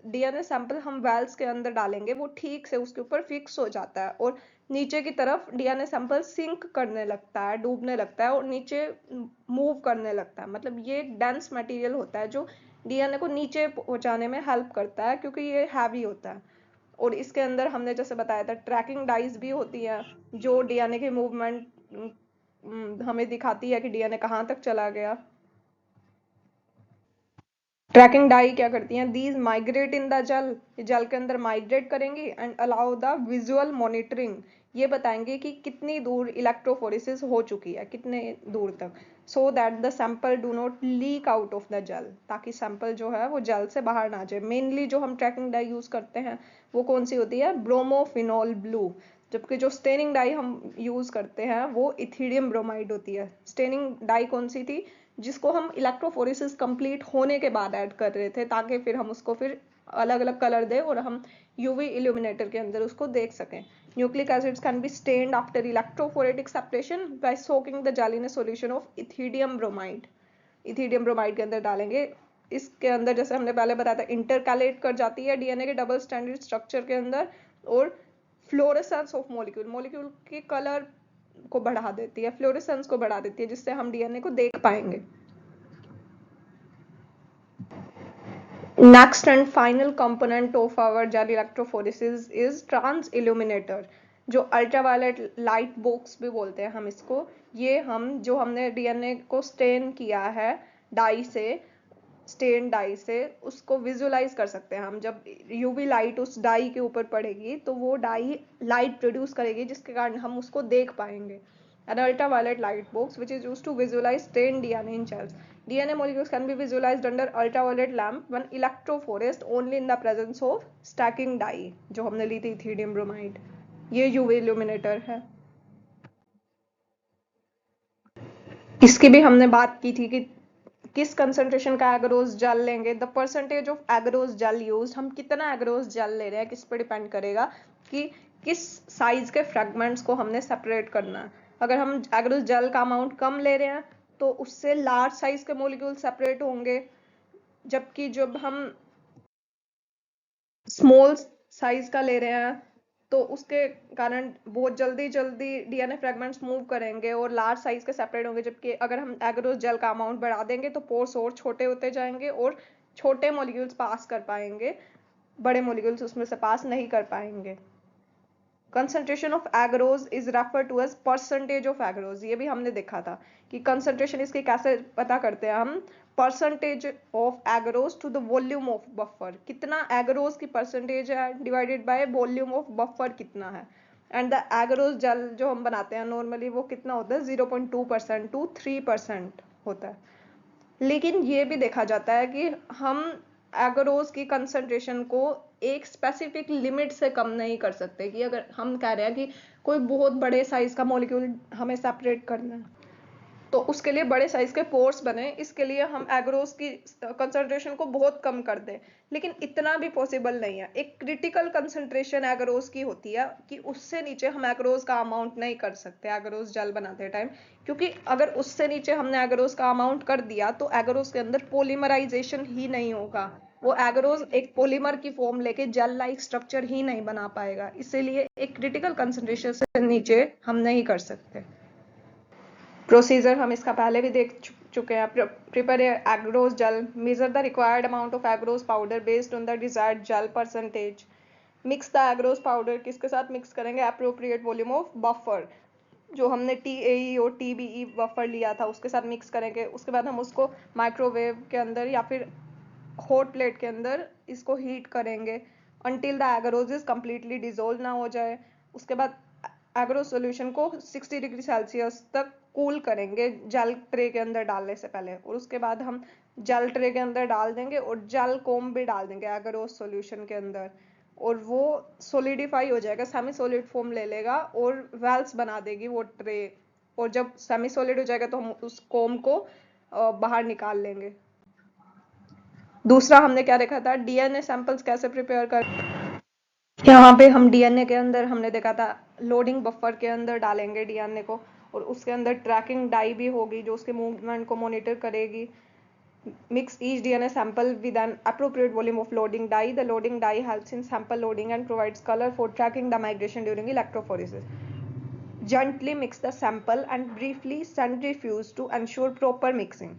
डीएनए सैंपल हम वेल्स के अंदर डालेंगे वो ठीक से उसके ऊपर फिक्स हो जाता है और नीचे की तरफ डीएनए सैंपल सिंक करने लगता है, डूबने लगता है और नीचे मूव करने लगता है। मतलब ये एक डेंस मटेरियल होता है जो डीएनए को नीचे पहुंचाने में हेल्प करता है क्योंकि ये हैवी होता है। और इसके अंदर हमने जैसे बताया था ट्रैकिंग डाइज भी होती है जो डीएनए की मूवमेंट हमें दिखाती है कि डीएनए कहाँ तक चला गया। ट्रैकिंग डाई क्या करती हैं, these migrate in the gel, gel के अंदर माइग्रेट करेंगी and allow the visual monitoring, ये बताएंगे कि कितनी दूर इलेक्ट्रोफोरेसिस हो चुकी है, कितने दूर तक, so that the sample do not leak out of the gel, ताकि सैंपल जो है वो जेल से बाहर ना जाए। मेनली जो हम ट्रैकिंग डाई यूज करते हैं वो कौन सी होती है, ब्रोमोफिनॉल ब्लू, जबकि जो स्टेनिंग डाई हम यूज करते हैं वो इथीडियम ब्रोमाइड होती है। स्टेनिंग डाई कौन सी थी, जिसको हम इलेक्ट्रोफोरेसिस कंप्लीट होने के बाद ऐड कर रहे थे ताकि फिर हम उसको फिर अलग अलग कलर दे और हम यूवी इल्यूमिनेटर के अंदर उसको देख सकें। Nucleic acids can be stained after electrophoretic separation by soaking the gel in a solution of ethidium bromide, ethidium bromide के अंदर डालेंगे। इसके अंदर जैसे हमने पहले बताया था इंटरकैलेट कर जाती है डीएनए के डबल स्टैंडर्ड स्ट्रक्चर के अंदर और फ्लोरेसेंस ऑफ मॉलिक्यूल, मॉलिक्यूल के कलर को बढ़ा देती है, फ्लोरेसेंस को बढ़ा देती है जिससे हम डीएनए को देख पाएंगे। Next and final component of our gel electrophoresis is trans illuminator, जो अल्ट्रावायलेट लाइट बॉक्स भी बोलते हैं हम इसको। ये हम जो हमने डीएनए को स्टेन किया है डाई से, स्टेन डाई से, उसको विजुअलाइज कर सकते हैं हम। जब यूवी लाइट उस डाई के ऊपर पड़ेगी तो वो डाई लाइट प्रोड्यूस करेगी जिसके कारण हम उसको देख पाएंगे। An ultraviolet light box which is used to visualize stained DNA in cells. DNA molecules can be visualized under ultraviolet lamp when electrophorest only in the presence of stacking dye, जो हमने ली थी इथीडियम ब्रोमाइड, ये UV illuminator है। इसकी भी हमने बात की थी कि किस कंसंट्रेशन का एग्रोस जेल लेंगे, the percentage of agarose gel use, हम कितना एग्रोस जेल ले रहे हैं किस पे डिपेंड करेगा कि किस साइज के फ्रेगमेंट्स को हमने सेपरेट करना है। अगर हम एग्रोस जेल का अमाउंट कम ले रहे हैं तो उससे लार्ज साइज के मॉलिक्यूल सेपरेट होंगे, जबकि जब हम स्मॉल साइज का ले रहे हैं तो उसके कारण बहुत जल्दी जल्दी डीएनए फ्रेगमेंट्स मूव करेंगे और लार्ज साइज के सेपरेट होंगे। जबकि अगर हम एग्रोस जेल का अमाउंट बढ़ा देंगे तो पोर्स और छोटे होते जाएंगे और छोटे मॉलिक्यूल्स पास कर पाएंगे, बड़े मॉलिक्यूल्स उसमें से पास नहीं कर पाएंगे। Concentration of agarose is refer to as percentage of agarose, ये भी हमने देखा था कि कंसंट्रेशन इसकी कैसे पता करते हैं हम, percentage of agarose to the volume of buffer, कितना एग्रोस की परसेंटेज है divided by volume of buffer कितना है। एंड द एग्रोस जेल जो हम बनाते हैं नॉर्मली वो कितना होता है, 0.2% टू 3% होता है। लेकिन ये भी देखा जाता है कि हम एगरोस की कंसंट्रेशन को एक स्पेसिफिक लिमिट से कम नहीं कर सकते, कि अगर हम कह रहे हैं कि कोई बहुत बड़े साइज का मॉलिक्यूल हमें सेपरेट करना है तो उसके लिए बड़े साइज के पोर्स बने, इसके लिए हम एग्रोस की कंसंट्रेशन को बहुत कम कर दें, लेकिन इतना भी पॉसिबल नहीं है। एक क्रिटिकल कंसंट्रेशन एग्रोस की होती है कि उससे नीचे हम एग्रोस का अमाउंट नहीं कर सकते एग्रोस जेल बनाते टाइम, क्योंकि अगर उससे नीचे हमने एग्रोस का अमाउंट कर दिया तो एग्रोस के अंदर पोलीमराइजेशन ही नहीं होगा, वो एग्रोस एक पॉलीमर की फॉर्म लेके जेल लाइक स्ट्रक्चर ही नहीं बना पाएगा, इसीलिए एक क्रिटिकल कंसंट्रेशन से नीचे हम नहीं कर सकते। प्रोसीजर हम इसका पहले भी देख चुके हैं। Prepare agarose gel, measure the required amount of agarose powder based on the desired gel percentage, mix the agarose powder, किसके साथ मिक्स करेंगे, अप्रोप्रिएट वॉल्यूम ऑफ बफर, जो हमने TAE और TBE बफर लिया था उसके साथ मिक्स करेंगे। उसके बाद हम उसको माइक्रोवेव के अंदर या फिर हॉट प्लेट के अंदर इसको हीट करेंगे until the agarose is completely dissolve ना हो जाए। उसके बाद एग्रो सॉल्यूशन को 60 डिग्री सेल्सियस तक कूल करेंगे जेल ट्रे के अंदर डालने से पहले, और उसके बाद हम जेल ट्रे के अंदर डाल देंगे और जेल कोम भी डाल देंगे एग्रो सॉल्यूशन के अंदर, और वो सोलिडिफाई हो जाएगा, सेमी सॉलिड फॉर्म ले लेगा और वेल्स बना देगी वो ट्रे, और जब सेमी सॉलिड हो जाएगा तो हम उस कोम को बाहर निकाल लेंगे। दूसरा हमने क्या देखा था, डीएनए सैंपल्स कैसे प्रिपेयर कर, यहाँ पे हम डीएनए के अंदर हमने देखा था लोडिंग बफर के अंदर डालेंगे डीएनए को, और उसके अंदर ट्रैकिंग डाई भी होगी जो उसके मूवमेंट को मॉनिटर करेगी। Mix each DNA sample with an appropriate volume of loading dye. The loading dye helps in sample loading and provides color for tracking the migration during electrophoresis. Gently mix the sample and briefly centrifuge to ensure proper mixing.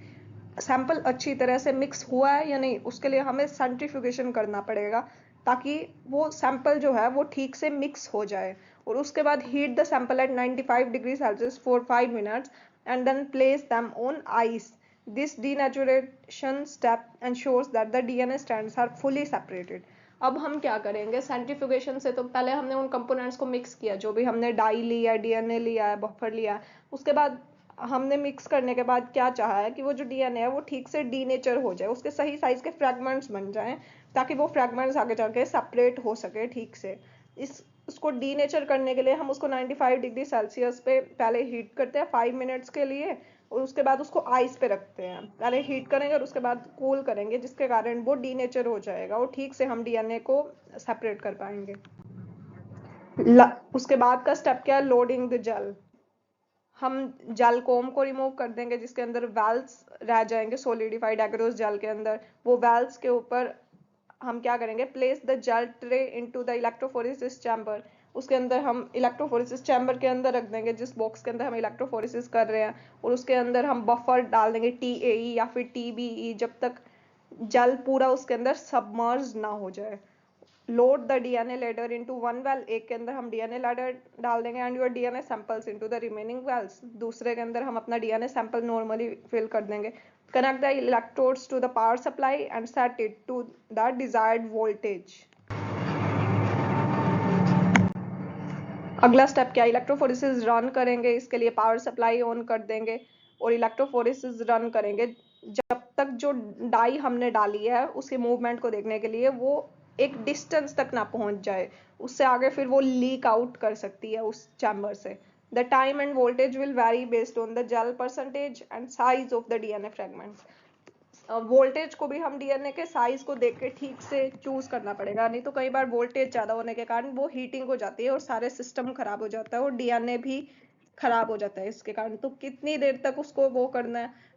Sample अच्छी तरह से mix हुआ है या नहीं उसके लिए हमें सेंट्रीफ्यूगेशन करना पड़ेगा, ताकि वो सैंपल जो है वो ठीक से मिक्स हो जाए, और उसके बाद heat the sample at 95 degree Celsius for 5 minutes and then place them on ice. This denaturation step ensures that the DNA strands are fully separated. अब हम क्या करेंगे, सेंट्रीफ्यूगेशन से तो पहले हमने उन कंपोनेंट्स को मिक्स किया, जो भी हमने डाई लिया, डीएनए लिया है, बफर लिया है, उसके बाद हमने मिक्स करने के बाद क्या चाहा है कि वो जो डीएनए है वो ठीक से डीनेचर हो जाए, उसके सही साइज के फ्रैगमेंट्स बन जाएं, ताकि वो फ्रैगमेंट्स आगे जाके सेपरेट हो सके ठीक से। उसको डीनेचर करने के लिए हम उसको 95 डिग्री सेल्सियस पे पहले हीट करते हैं 5 मिनट्स के लिए, और उसके बाद उसको आइस पे रखते हैं, पहले हीट करेंगे और उसके बाद कूल करेंगे, जिसके कारण वो डीनेचर हो जाएगा और ठीक से हम डीएनए को सेपरेट कर पाएंगे। उसके बाद का स्टेप क्या है, लोडिंग द जेल। हम जेल कोम को रिमूव कर देंगे जिसके अंदर वेल्स रह जाएंगे सोलिडिफाइड एग्रोस जेल के अंदर, वो वेल्स के ऊपर हम क्या करेंगे, place the gel tray into the electrophoresis chamber. उसके अंदर हम इलेक्ट्रोफोरेसिस चैम्बर के अंदर रख देंगे जिस बॉक्स के अंदर हम इलेक्ट्रोफोरेसिस कर रहे हैं, और उसके अंदर हम बफर डाल देंगे TAE या फिर TBE जब तक जेल पूरा उसके अंदर सबमर्ज ना हो जाए। Load the DNA ladder into one well, एक के अंदर हम डीएनए लेडर डाल देंगे and your DNA samples into the remaining wells, दूसरे के अंदर हम अपना डीएनए सैंपल नॉर्मली फिल कर देंगे। Connect the electrodes to the power supply and set it to the desired voltage. अगला स्टेप क्या, इलेक्ट्रोफोरेसिस रन करेंगे, इसके लिए पावर सप्लाई ऑन कर देंगे और इलेक्ट्रोफोरेसिस रन करेंगे जब तक जो डाई हमने डाली है उसके मूवमेंट को देखने के लिए वो एक डिस्टेंस तक ना पहुंच जाए, उससे आगे फिर वो लीक आउट कर सकती है उस चैम्बर से। The time and voltage will vary based on the gel percentage and size of the DNA fragments. Voltage को भी हम डीएनए के साइज को देख के ठीक से चूज करना पड़ेगा, नहीं तो कई बार वोल्टेज ज्यादा होने के कारण वो हीटिंग हो जाती है और सारे सिस्टम खराब हो जाता है और डीएनए भी खराब हो जाता है इसके कारण। तो कितनी देर तक उसको वो करना है,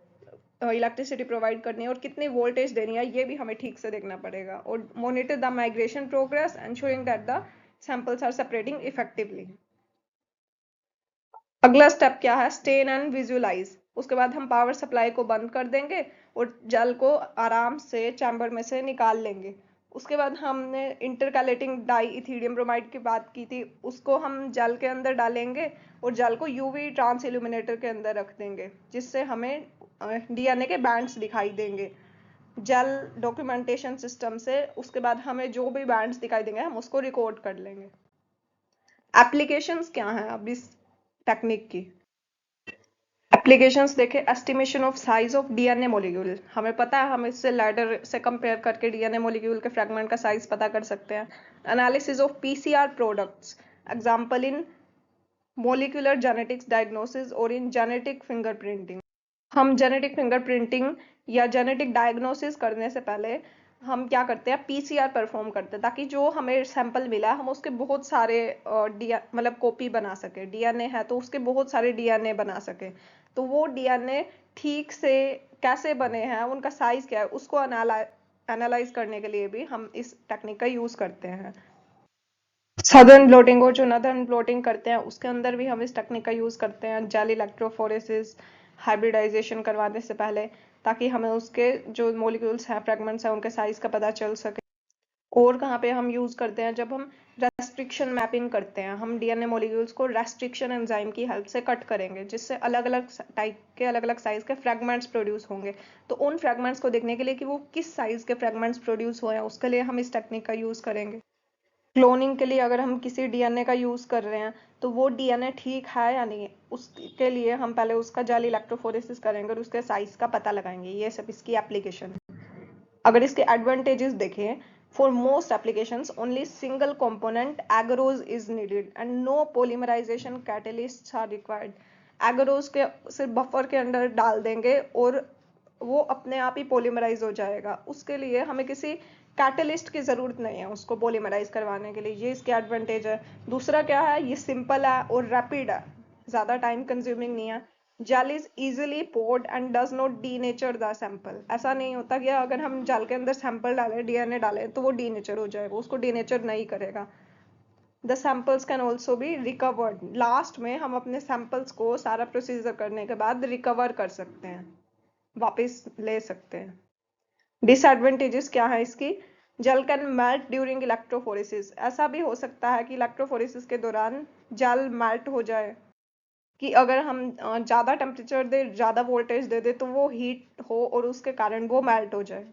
इलेक्ट्रिसिटी प्रोवाइड करनी है और कितनी वोल्टेज देनी है, ये भी हमें ठीक से देखना पड़ेगा। और monitor the migration progress ensuring that the samples are separating effectively. अगला स्टेप क्या है, स्टेन एंड विजुअलाइज। उसके बाद हम पावर सप्लाई को बंद कर देंगे और जेल को आराम से चैम्बर में से निकाल लेंगे। उसके बाद हमने इंटरकैलेटिंग डाई इथीडियम ब्रोमाइड की बात की थी, उसको हम जेल के अंदर डालेंगे और जेल को यूवी ट्रांस इल्यूमिनेटर के अंदर रख देंगे, जिससे हमें डीएनए के बैंड्स दिखाई देंगे जेल डॉक्यूमेंटेशन सिस्टम से। उसके बाद हमें जो भी बैंड्स दिखाई देंगे हम उसको रिकॉर्ड कर लेंगे। एप्लीकेशंस क्या हैं अब इस टेक्निक की, एप्लीकेशंस देखें, estimation of size of DNA molecule, हमें पता है हम इससे लैडर से कंपेयर करके डीएनए मॉलिक्यूल के फ्रैगमेंट का साइज पता कर सकते हैं। Analysis of PCR products, example in molecular genetics diagnosis or in genetic fingerprinting. हम जेनेटिक फिंगरप्रिंटिंग या जेनेटिक डायग्नोसिस करने से पहले हम क्या करते हैं, पीसीआर परफॉर्म करते हैं, ताकि जो हमें सैंपल मिला हम उसके बहुत सारे मतलब कॉपी बना सके। डीएनए है तो उसके बहुत सारे डीएनए बना सके। तो वो डीएनए ठीक से कैसे बने हैं, उनका साइज क्या है, उसको एनालाइज करने के लिए भी हम इस टेक्निक का यूज करते हैं। सदर्न ब्लोटिंग और जो नदर्न ब्लोटिंग करते हैं उसके अंदर भी हम इस टेक्निक का यूज करते हैं, जेल इलेक्ट्रोफोरेसिस हाइब्रिडाइजेशन करवाने से पहले, ताकि हमें उसके जो मोलिक्यूल्स हैं, फ्रेगमेंट्स हैं, उनके साइज का पता चल सके। और कहाँ पे हम यूज करते हैं, जब हम रेस्ट्रिक्शन मैपिंग करते हैं, हम डीएनए मॉलिक्यूल्स को रेस्ट्रिक्शन एंजाइम की हेल्प से कट करेंगे, जिससे अलग अलग टाइप के अलग अलग साइज के फ्रेगमेंट्स प्रोड्यूस होंगे। तो उन फ्रेगमेंट्स को देखने के लिए कि वो किस साइज के फ्रेगमेंट्स प्रोड्यूस हुए हैं, उसके लिए हम इस टेक्निक का यूज करेंगे। क्लोनिंग के लिए अगर हम किसी डीएनए का यूज कर रहे हैं तो वो डीएनए ठीक है या नहीं, उसके लिए हम पहले उसका जेल इलेक्ट्रोफोरेसिस करेंगे और उसके साइज का पता लगाएंगे। ये सब इसकी एप्लीकेशन है। अगर इसके एडवांटेजेस देखें, for most applications only single component agarose is needed and no polymerization catalysts are required. Agarose के सिर्फ बफर के अंदर डाल देंगे और वो अपने आप ही पॉलीमराइज हो जाएगा। उसके लिए हमें किसी कैटलिस्ट की जरूरत नहीं है उसको पॉलीमराइज करवाने के लिए। ये इसके एडवांटेज है। दूसरा क्या है, ये सिंपल है और रैपिड है, ज्यादा टाइम कंज्यूमिंग नहीं है। Gel is easily poured and does not denature the sample. ऐसा नहीं होता कि अगर हम जेल के अंदर सैंपल डालें, डीएनए डालें, तो वो डीनेचर हो जाएगा, उसको डीनेचर नहीं करेगा। The samples can also be recovered. Last में हम अपने सैंपल्स को सारा प्रोसीजर करने के बाद रिकवर कर सकते हैं, वापस ले सकते हैं। डिसएडवांटेजेस क्या है इसकी, gel can melt during electrophoresis. ऐसा भी हो सकता है कि इलेक्ट्रोफोरेसिस के दौरान जेल मेल्ट हो जाए, कि अगर हम ज़्यादा टेम्परेचर दे, ज़्यादा वोल्टेज दे दे, तो वो हीट हो और उसके कारण वो मेल्ट हो जाए।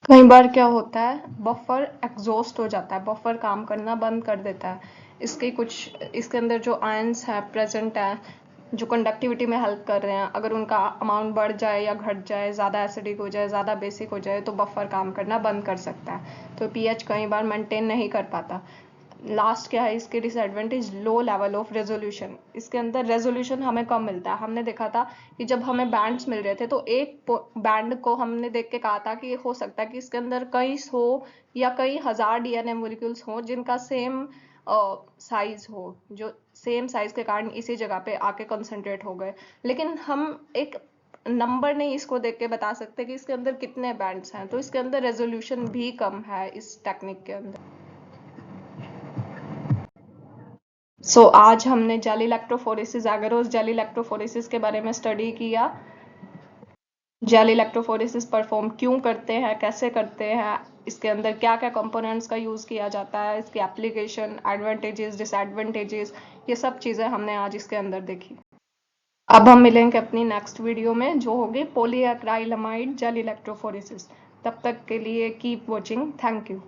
कई बार क्या होता है, बफर एग्जॉस्ट हो जाता है, बफर काम करना बंद कर देता है। इसके कुछ, इसके अंदर जो आयंस है प्रेजेंट है, जो कंडक्टिविटी में हेल्प कर रहे हैं, अगर उनका अमाउंट बढ़ जाए या घट जाए, ज़्यादा एसिडिक हो जाए, ज़्यादा बेसिक हो जाए, तो बफर काम करना बंद कर सकता है। तो पीएच कई बार मेंटेन नहीं कर पाता। लास्ट क्या है इसके disadvantage, low level of resolution. इसके अंदर रेजोल्यूशन हमें कम मिलता है। हमने देखा था कि जब हमें बैंड्स मिल रहे थे तो एक बैंड को हमने देख के कहा था कि हो सकता है कि इसके अंदर कई सौ या कई हजार डीएनए मॉलिक्यूल्स हों जिनका सेम साइज हो, जो सेम साइज के कारण इसी जगह पे आके कंसंट्रेट हो गए। लेकिन हम एक नंबर नहीं इसको देख के बता सकते कि इसके अंदर कितने बैंड्स हैं, तो इसके अंदर रेजोल्यूशन भी कम है इस टेक्निक के अंदर। आज हमने gel electrophoresis, agarose gel electrophoresis के बारे में स्टडी किया। जेल इलेक्ट्रोफोरेसिस परफॉर्म क्यों करते हैं, कैसे करते हैं, इसके अंदर क्या क्या कंपोनेंट्स का यूज किया जाता है, इसकी एप्लीकेशन, एडवांटेजेस, डिसएडवांटेजेस, ये सब चीजें हमने आज इसके अंदर देखी। अब हम मिलेंगे अपनी नेक्स्ट वीडियो में जो होगी पॉलीएक्राइलामाइड जेल इलेक्ट्रोफोरेसिस। तब तक के लिए कीप वॉचिंग। Thank you.